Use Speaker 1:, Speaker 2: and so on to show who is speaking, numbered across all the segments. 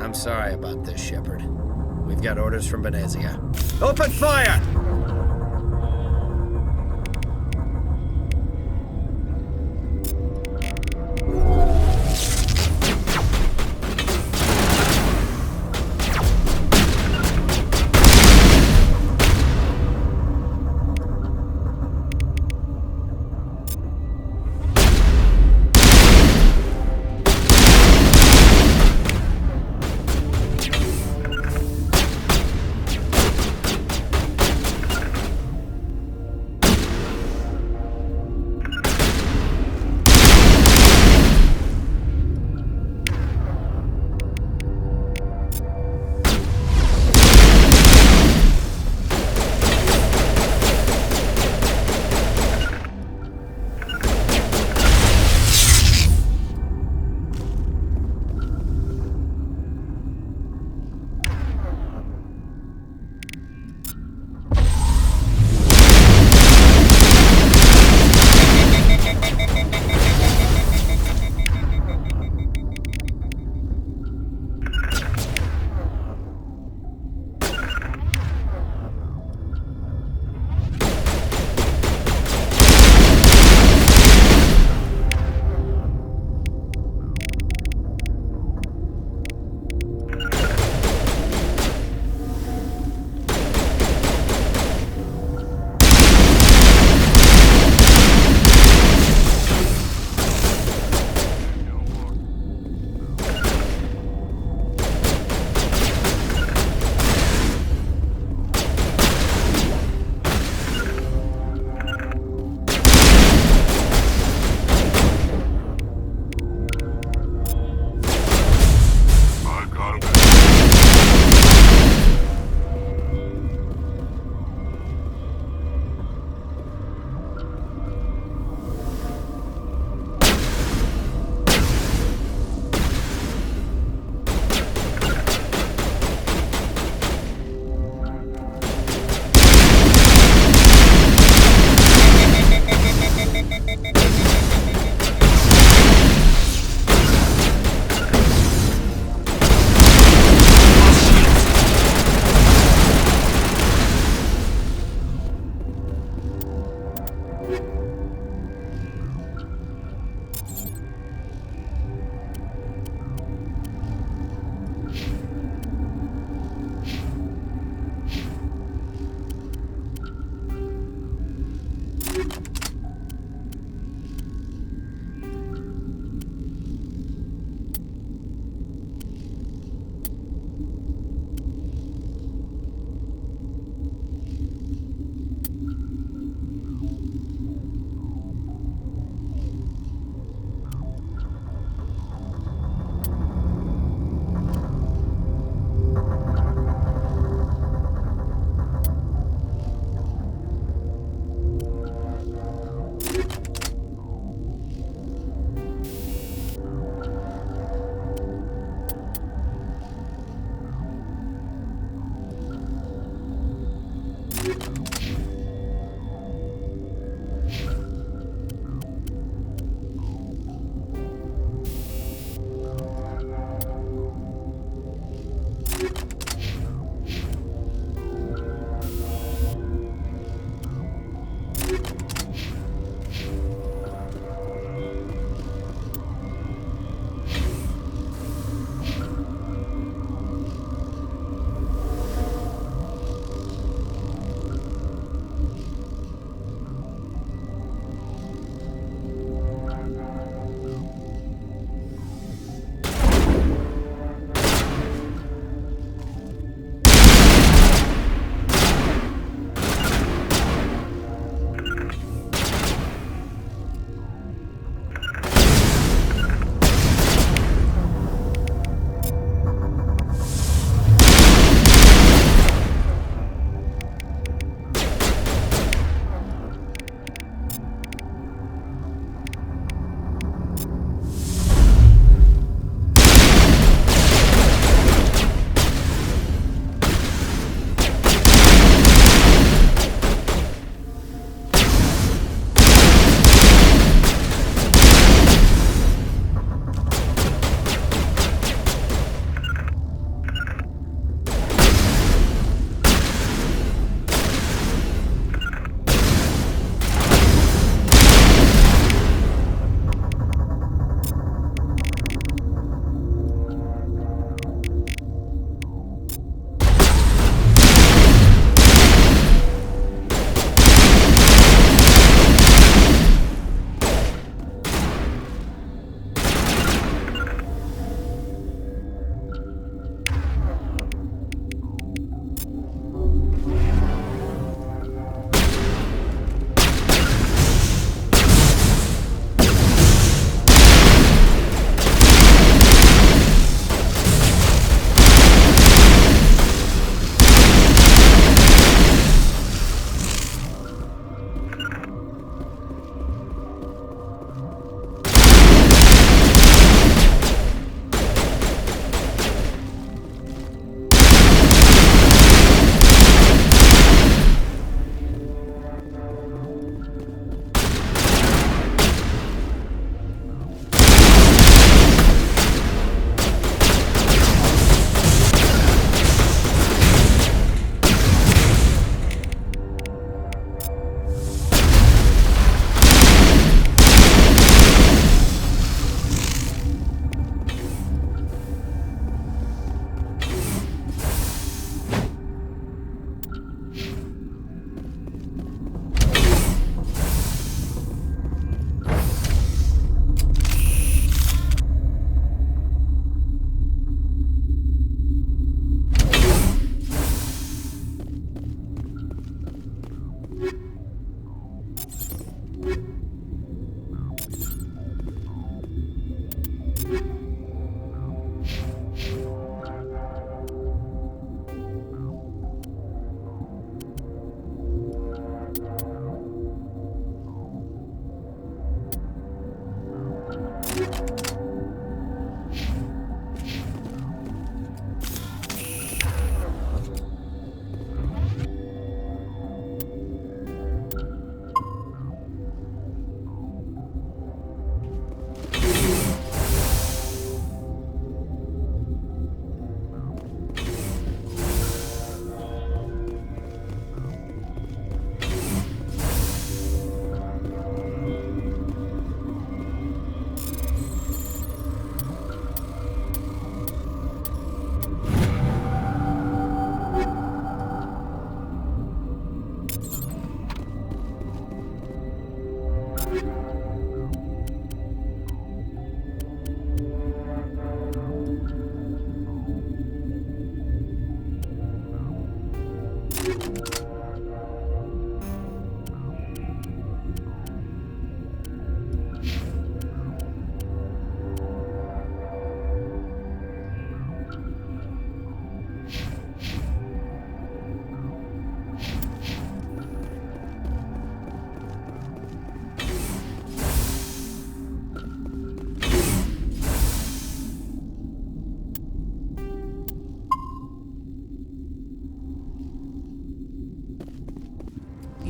Speaker 1: I'm sorry about this, Shepard. We've got orders from Venezia. Open fire!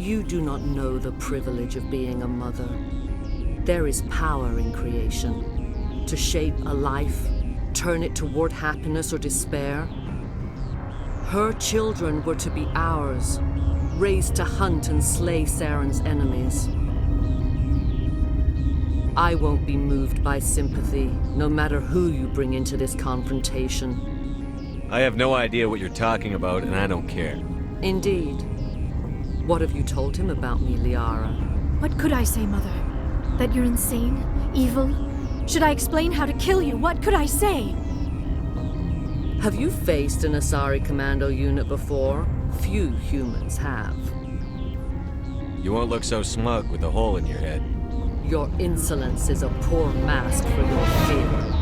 Speaker 2: You do not know the privilege of being a mother. There is power in creation. To shape a life, turn it toward happiness or despair. Her children were to be ours, raised to hunt and slay Saren's enemies. I won't be moved by sympathy, no matter who you bring into this confrontation.
Speaker 3: I have no idea what you're talking about, and I don't care.
Speaker 2: Indeed. What have you told him about me, Liara?
Speaker 4: What could I say, Mother? That you're insane? Evil? Should I explain how to kill you? What could I say?
Speaker 2: Have you faced an Asari commando unit before? Few humans have.
Speaker 3: You won't look so smug with a hole in your head.
Speaker 2: Your insolence is a poor mask for your fear.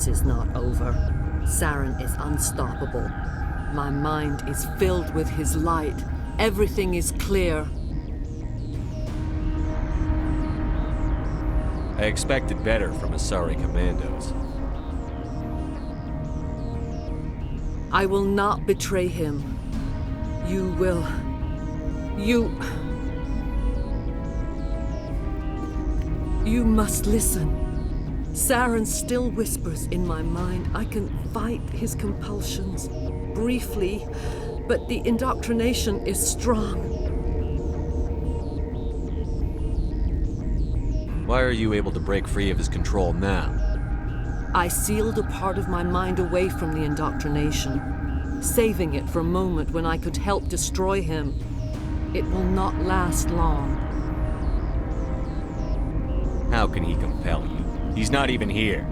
Speaker 2: This is not over. Saren is unstoppable. My mind is filled with his light. Everything is clear.
Speaker 3: I expected better from Asari commandos.
Speaker 2: I will not betray him. You will... You must listen. Saren still whispers in my mind. I can fight his compulsions, briefly, but the indoctrination is strong.
Speaker 3: Why are you able to break free of his control now?
Speaker 2: I sealed a part of my mind away from the indoctrination, saving it for a moment when I could help destroy him. It will not last long.
Speaker 3: How can he compel you? He's not even here.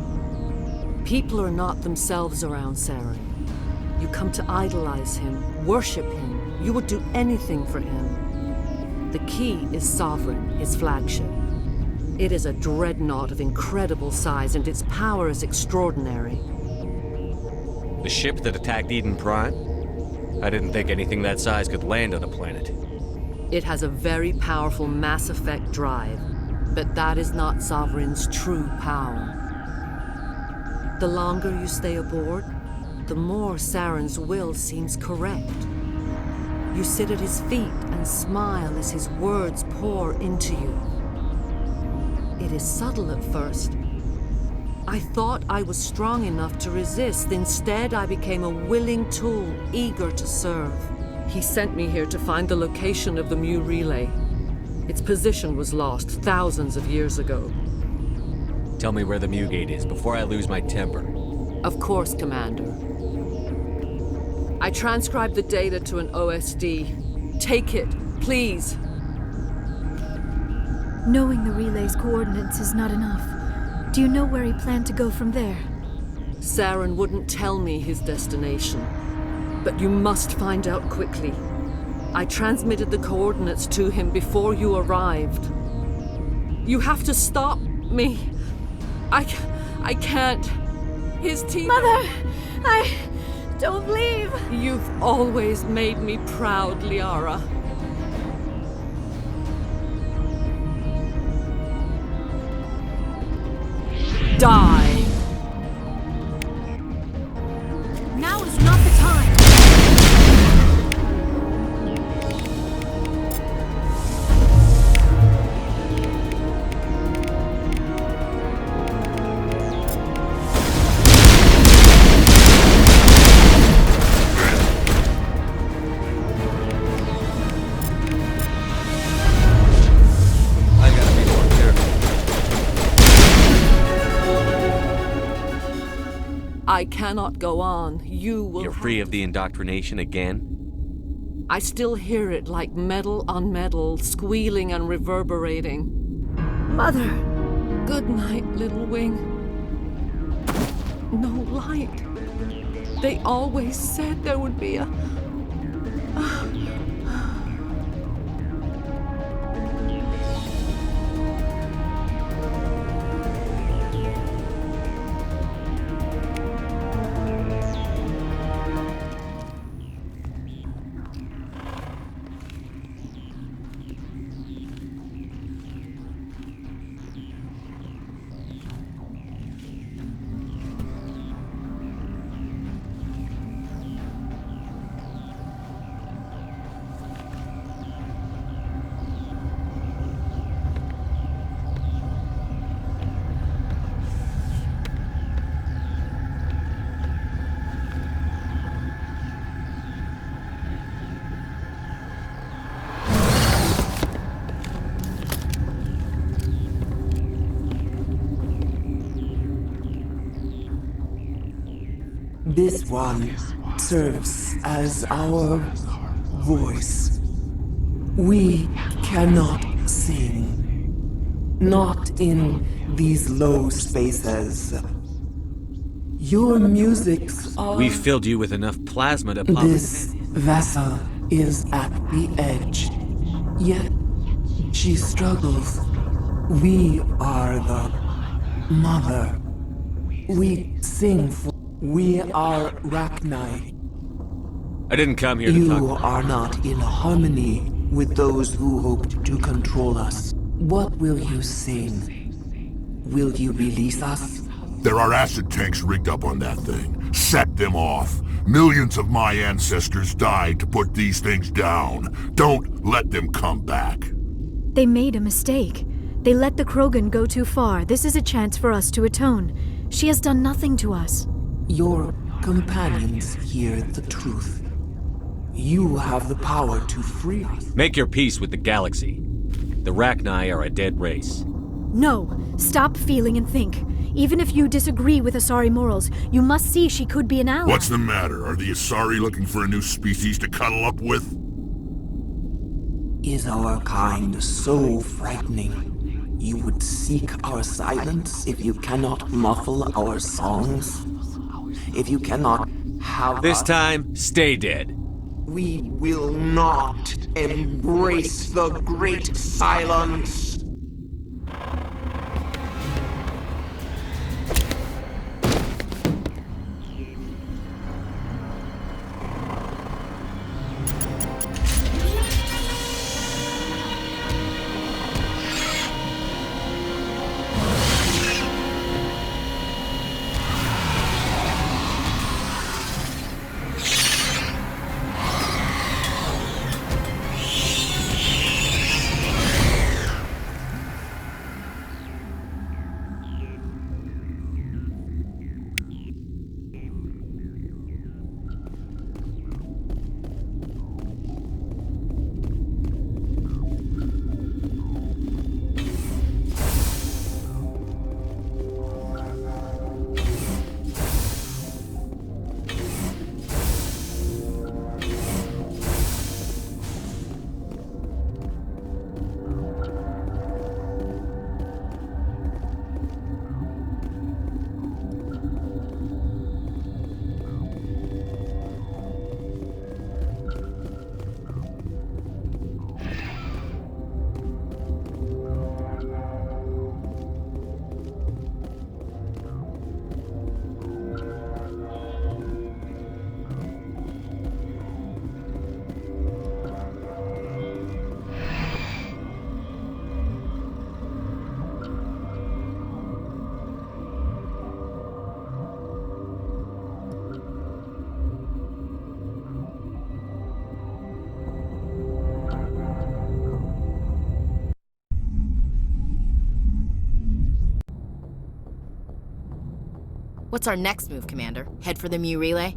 Speaker 2: People are not themselves around Saren. You come to idolize him, worship him. You would do anything for him. The key is Sovereign, his flagship. It is a dreadnought of incredible size, and its power is extraordinary.
Speaker 3: The ship that attacked Eden Prime? I didn't think anything that size could land on a planet.
Speaker 2: It has a very powerful Mass Effect drive, but that is not Sovereign's true power. The longer you stay aboard, the more Saren's will seems correct. You sit at his feet and smile as his words pour into you. It is subtle at first. I thought I was strong enough to resist. Instead, I became a willing tool, eager to serve. He sent me here to find the location of the Mu relay. Its position was lost thousands of years ago.
Speaker 3: Tell me where the Mu gate is before I lose my temper.
Speaker 2: Of course, Commander. I transcribed the data to an OSD. Take it, please.
Speaker 4: Knowing the relay's coordinates is not enough. Do you know where he planned to go from there?
Speaker 2: Saren wouldn't tell me his destination. But you must find out quickly. I transmitted the coordinates to him before you arrived. You have to stop me. I can't. His team...
Speaker 4: Mother! Don't leave!
Speaker 2: You've always made me proud, Liara. Die!
Speaker 4: Now is not the time!
Speaker 2: I cannot go on. You will...
Speaker 3: You're free of the indoctrination again?
Speaker 2: I still hear it like metal on metal, squealing and reverberating.
Speaker 4: Mother!
Speaker 2: Good night, little wing. No light. They always said there would be a...
Speaker 5: This one serves as our voice. We cannot sing. Not in these low spaces. Your musics are...
Speaker 3: We filled you with enough plasma to pump...
Speaker 5: This vessel is at the edge. Yet she struggles. We are the mother. We sing for... We are Rachni.
Speaker 3: I didn't come here to
Speaker 5: You
Speaker 3: talk.
Speaker 5: are not in harmony with those who hoped to control us. What will you sing? Will you release us?
Speaker 6: There are acid tanks rigged up on that thing. Set them off. Millions of my ancestors died to put these things down. Don't let them come back.
Speaker 4: They made a mistake. They let the Krogan go too far. This is a chance for us to atone. She has done nothing to us.
Speaker 5: Your companions hear the truth. You have the power to free us.
Speaker 3: Make your peace with the galaxy. The Rachni are a dead race.
Speaker 4: No. Stop feeling and think. Even if you disagree with Asari morals, you must see she could be an ally.
Speaker 6: What's the matter? Are the Asari looking for a new species to cuddle up with?
Speaker 5: Is our kind so frightening? You would seek our silence if you cannot muffle our songs? If you cannot have
Speaker 3: This
Speaker 5: us,
Speaker 3: time, stay dead.
Speaker 5: we will not embrace the great silence.
Speaker 7: What's our next move, Commander? Head for the Mu Relay?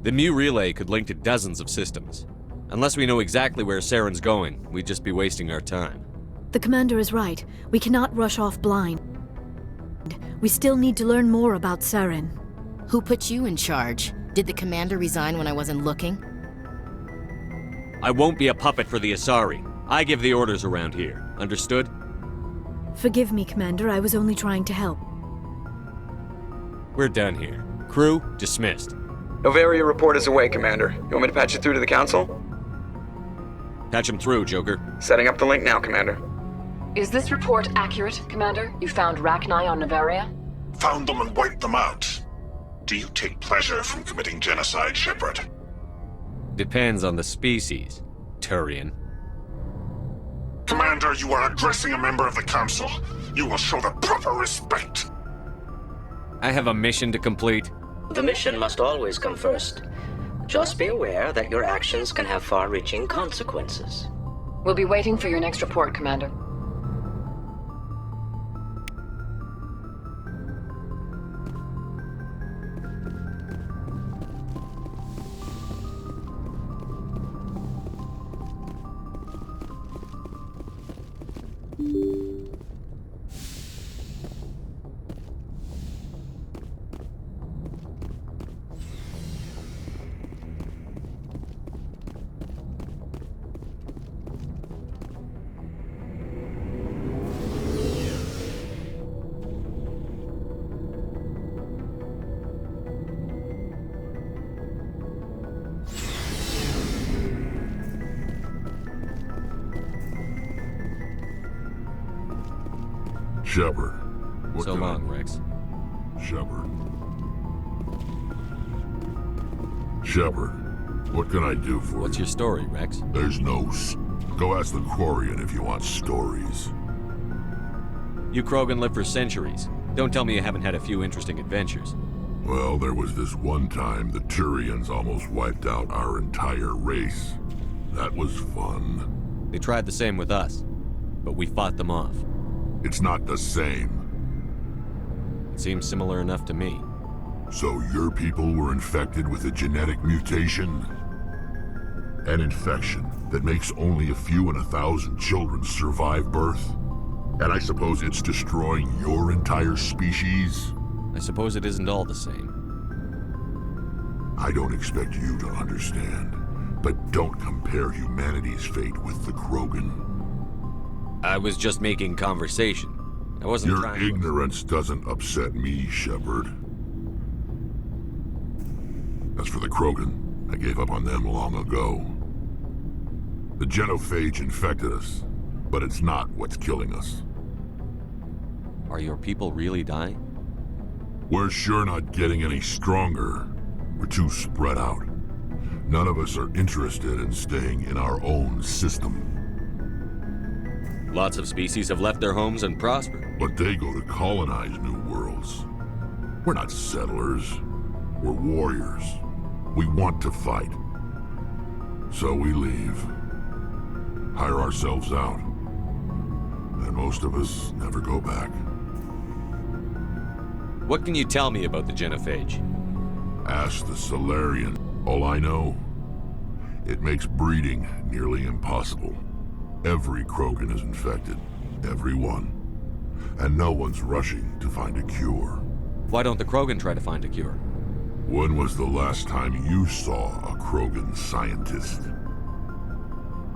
Speaker 3: The Mu Relay could link to dozens of systems. Unless we know exactly where Saren's going, we'd just be wasting our time.
Speaker 4: The commander is right. We cannot rush off blind. We still need to learn more about Saren.
Speaker 7: Who put you in charge? Did the commander resign when I wasn't looking?
Speaker 3: I won't be a puppet for the Asari. I give the orders around here. Understood?
Speaker 4: Forgive me, Commander. I was only trying to help.
Speaker 3: We're done here. Crew, dismissed.
Speaker 8: Novaria report is away, Commander. You want me to patch it through to the Council?
Speaker 3: Patch him through, Joker.
Speaker 8: Setting up the link now, Commander.
Speaker 9: Is this report accurate, Commander? You found Rachni on Novaria?
Speaker 10: Found them and wiped them out. Do you take pleasure from committing genocide, Shepard?
Speaker 3: Depends on the species, Turian.
Speaker 10: Commander, you are addressing a member of the Council. You will show the proper respect.
Speaker 3: I have a mission to complete.
Speaker 11: The mission must always come first. Just be aware that your actions can have far-reaching consequences.
Speaker 9: We'll be waiting for your next report, Commander.
Speaker 6: Shepard.
Speaker 3: So long, Rex.
Speaker 6: Shepard. Shepard, what can I do for you?
Speaker 3: What's your story, Rex?
Speaker 6: There's no Go ask the Quarian if you want stories.
Speaker 3: You Krogan lived for centuries. Don't tell me you haven't had a few interesting adventures.
Speaker 6: Well, there was this one time the Turians almost wiped out our entire race. That was fun.
Speaker 3: They tried the same with us, but we fought them off.
Speaker 6: It's not the same.
Speaker 3: It seems similar enough to me.
Speaker 6: So your people were infected with a genetic mutation? An infection that makes only a few in 1,000 children survive birth? And I suppose it's destroying your entire species?
Speaker 3: I suppose it isn't all the same.
Speaker 6: I don't expect you to understand, but don't compare humanity's fate with the Krogan.
Speaker 3: I was just making conversation. I wasn't
Speaker 6: Your
Speaker 3: trying
Speaker 6: ignorance doesn't upset me, Shepard. As for the Krogan, I gave up on them long ago. The genophage infected us, but it's not what's killing us.
Speaker 3: Are your people really dying?
Speaker 6: We're sure not getting any stronger. We're too spread out. None of us are interested in staying in our own system.
Speaker 3: Lots of species have left their homes and prospered.
Speaker 6: But they go to colonize new worlds. We're not settlers. We're warriors. We want to fight. So we leave. Hire ourselves out. And most of us never go back.
Speaker 3: What can you tell me about the genophage?
Speaker 6: Ask the Solarian. All I know, it makes breeding nearly impossible. Every Krogan is infected. Every one. And no one's rushing to find a cure.
Speaker 3: Why don't the Krogan try to find a cure?
Speaker 6: When was the last time you saw a Krogan scientist?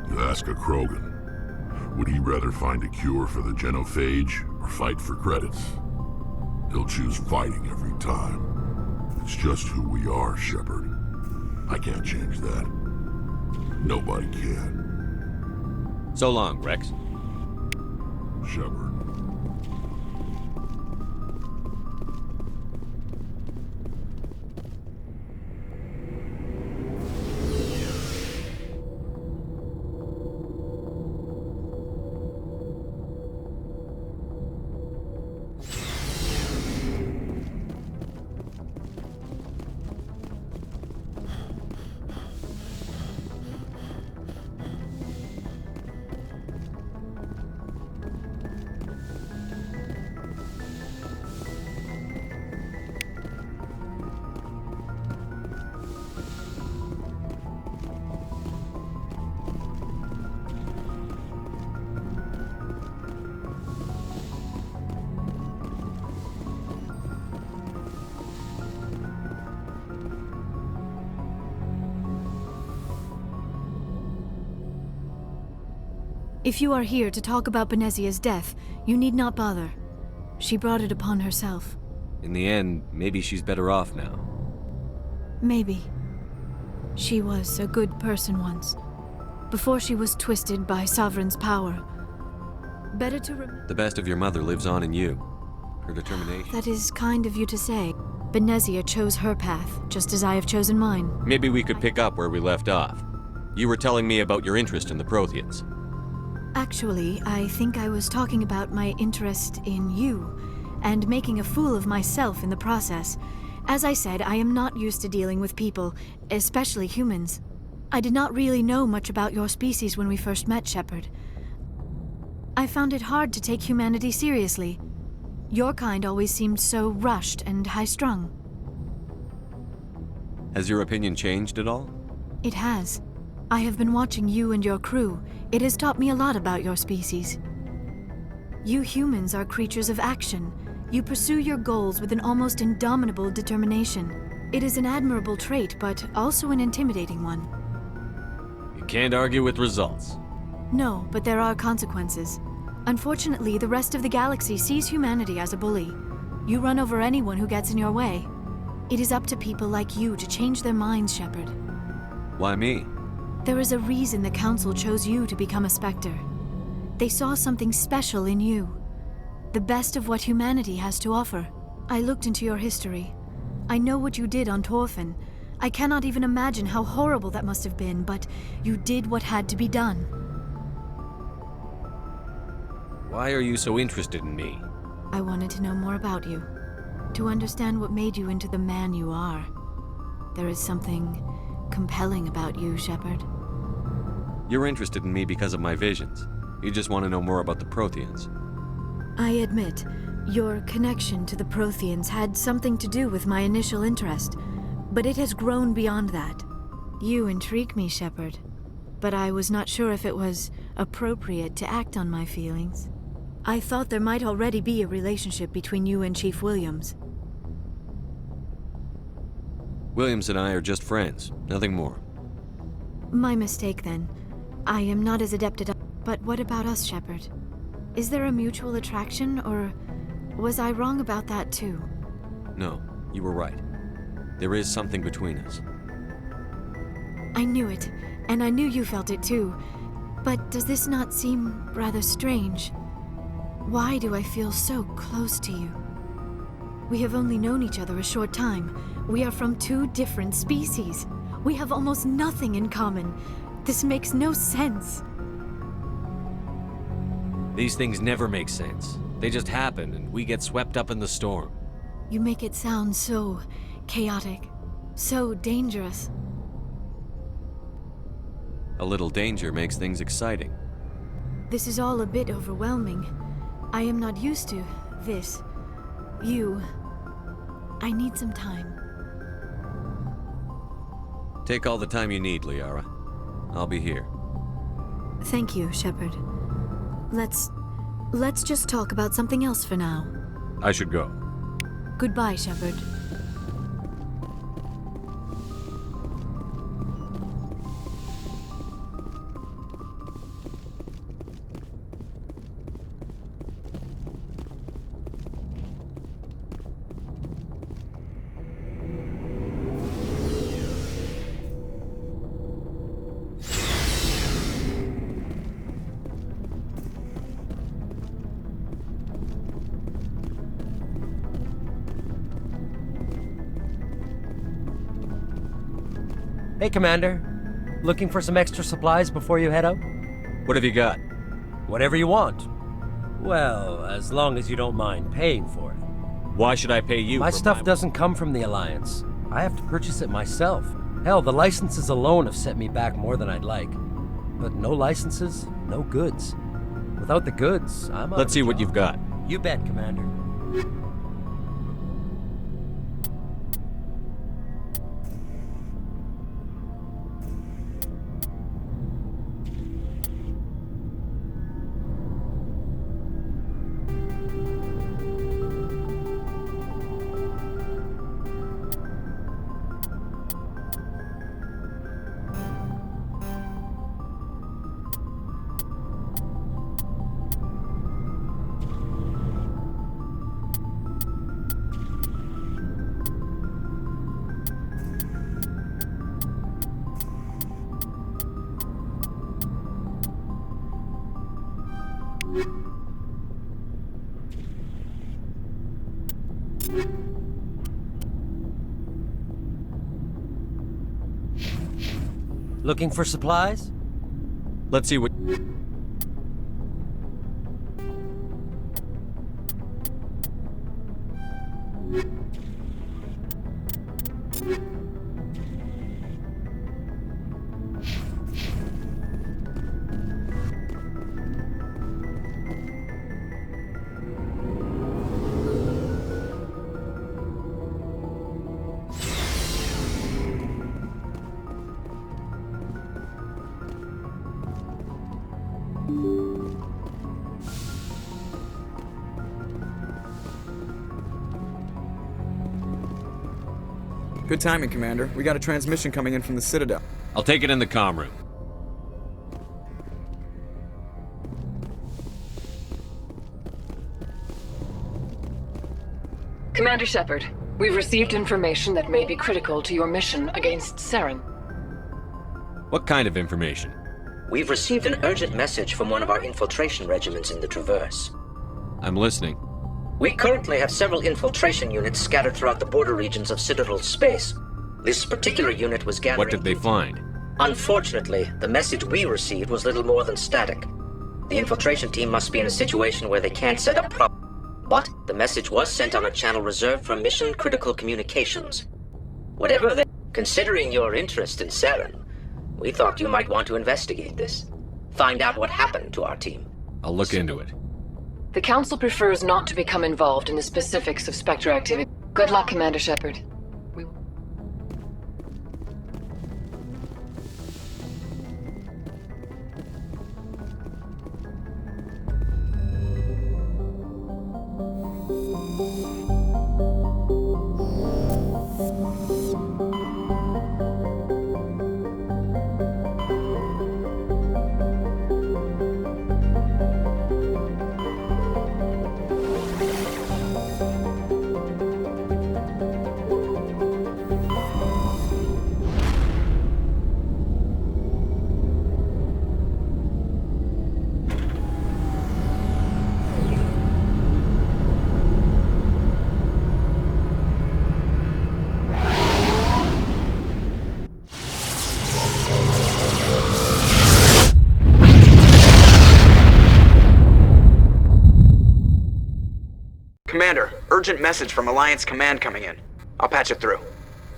Speaker 6: You ask a Krogan, would he rather find a cure for the genophage or fight for credits? He'll choose fighting every time. It's just who we are, Shepard. I can't change that. Nobody can.
Speaker 3: So long, Rex.
Speaker 6: Shepard.
Speaker 4: If you are here to talk about Benezia's death, you need not bother. She brought it upon herself.
Speaker 3: In the end, maybe she's better off now.
Speaker 4: Maybe. She was a good person once, before she was twisted by Sovereign's power. Better to
Speaker 3: The best of your mother lives on in you. Her determination.
Speaker 4: That is kind of you to say. Benezia chose her path, just as I have chosen mine.
Speaker 3: Maybe we could pick up where we left off. You were telling me about your interest in the Protheans.
Speaker 4: Actually, I think I was talking about my interest in you, and making a fool of myself in the process. As I said, I am not used to dealing with people, especially humans. I did not really know much about your species when we first met, Shepard. I found it hard to take humanity seriously. Your kind always seemed so rushed and high-strung.
Speaker 3: Has your opinion changed at all?
Speaker 4: It has. I have been watching you and your crew. It has taught me a lot about your species. You humans are creatures of action. You pursue your goals with an almost indomitable determination. It is an admirable trait, but also an intimidating one.
Speaker 3: You can't argue with results.
Speaker 4: No, but there are consequences. Unfortunately, the rest of the galaxy sees humanity as a bully. You run over anyone who gets in your way. It is up to people like you to change their minds, Shepard.
Speaker 3: Why me?
Speaker 4: There is a reason the Council chose you to become a Spectre. They saw something special in you. The best of what humanity has to offer. I looked into your history. I know what you did on Torfin. I cannot even imagine how horrible that must have been, but you did what had to be done.
Speaker 3: Why are you so interested in me?
Speaker 4: I wanted to know more about you, to understand what made you into the man you are. There is something compelling about you, Shepard.
Speaker 3: You're interested in me because of my visions. You just want to know more about the Protheans.
Speaker 4: I admit, your connection to the Protheans had something to do with my initial interest, but it has grown beyond that. You intrigue me, Shepard, but I was not sure if it was appropriate to act on my feelings. I thought there might already be a relationship between you and Chief Williams.
Speaker 3: Williams and I are just friends, nothing more.
Speaker 4: My mistake, then. I am not as adept at... But what about us, Shepard? Is there a mutual attraction, or was I wrong about that too?
Speaker 3: No, you were right. There is something between us.
Speaker 4: I knew it, and I knew you felt it too. But does this not seem rather strange? Why do I feel so close to you? We have only known each other a short time. We are from two different species. We have almost nothing in common. This makes no sense.
Speaker 3: These things never make sense. They just happen, and we get swept up in the storm.
Speaker 4: You make it sound so chaotic, so dangerous.
Speaker 3: A little danger makes things exciting.
Speaker 4: This is all a bit overwhelming. I am not used to this. You. I need some time.
Speaker 3: Take all the time you need, Liara. I'll be here.
Speaker 4: Thank you, Shepard. Let's just talk about something else for now.
Speaker 3: I should go.
Speaker 4: Goodbye, Shepard.
Speaker 12: Hey, Commander. Looking for some extra supplies before you head out?
Speaker 3: What have you got?
Speaker 12: Whatever you want. Well, as long as you don't mind paying for it.
Speaker 3: Why should I pay you
Speaker 12: My
Speaker 3: for
Speaker 12: stuff doesn't come from the Alliance. I have to purchase it myself. Hell, the licenses alone have set me back more than I'd like. But no licenses, no goods. Without the goods, I'm out
Speaker 3: Let's
Speaker 12: of
Speaker 3: see
Speaker 12: a
Speaker 3: what
Speaker 12: job.
Speaker 3: you've got.
Speaker 12: You bet, Commander. Looking for supplies?
Speaker 3: Let's see what...
Speaker 8: Good timing, Commander. We got a transmission coming in from the Citadel.
Speaker 3: I'll take it in the comm room.
Speaker 9: Commander Shepard, we've received information that may be critical to your mission against Saren.
Speaker 3: What kind of information?
Speaker 11: We've received an urgent message from one of our infiltration regiments in the Traverse.
Speaker 3: I'm listening.
Speaker 11: We currently have several infiltration units scattered throughout the border regions of Citadel space. This particular unit was gathering...
Speaker 3: What did they find?
Speaker 11: Unfortunately, the message we received was little more than static. The infiltration team must be in a situation where they can't set up But the message was sent on a channel reserved for mission-critical communications. Whatever they... Considering your interest in Saren, we thought you might want to investigate this. Find out what happened to our team.
Speaker 3: I'll look into it.
Speaker 9: The Council prefers not to become involved in the specifics of Spectre activity. Good luck, Commander Shepard.
Speaker 8: Commander, urgent message from Alliance Command coming in. I'll patch it through.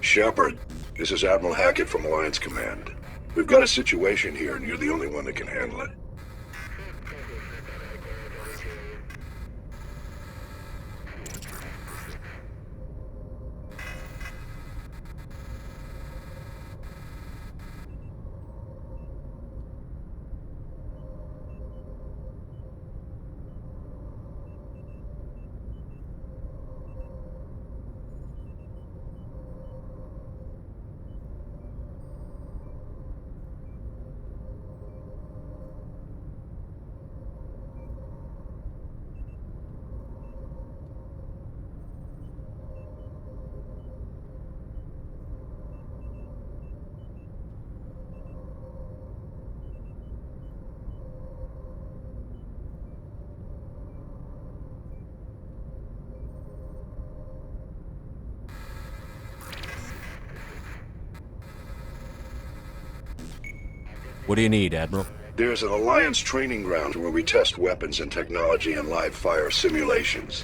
Speaker 10: Shepard, this is Admiral Hackett from Alliance Command. We've got a situation here, and you're the only one that can handle it.
Speaker 3: What do you need, Admiral?
Speaker 10: There's an Alliance training ground where we test weapons and technology in live fire simulations.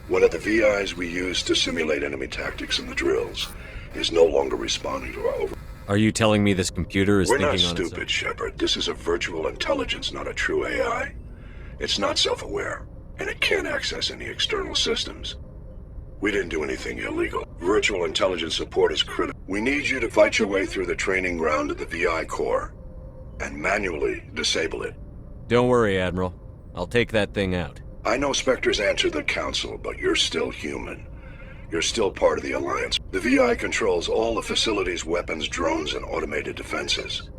Speaker 10: One of the VIs we use to simulate enemy tactics in the drills is no longer responding to our over...
Speaker 3: Are you telling me this computer is
Speaker 10: We're
Speaker 3: thinking
Speaker 10: not
Speaker 3: on its own?
Speaker 10: stupid, Shepard. This is a virtual intelligence, not a true AI. It's not self-aware, and it can't access any external systems. We didn't do anything illegal. Virtual intelligence support is critical. We need you to fight your way through the training ground of the VI core and manually disable it.
Speaker 3: Don't worry, Admiral. I'll take that thing out.
Speaker 10: I know Spectres answer the Council, but you're still human. You're still part of the Alliance. The VI controls all the facilities, weapons, drones, and automated defenses.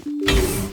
Speaker 4: you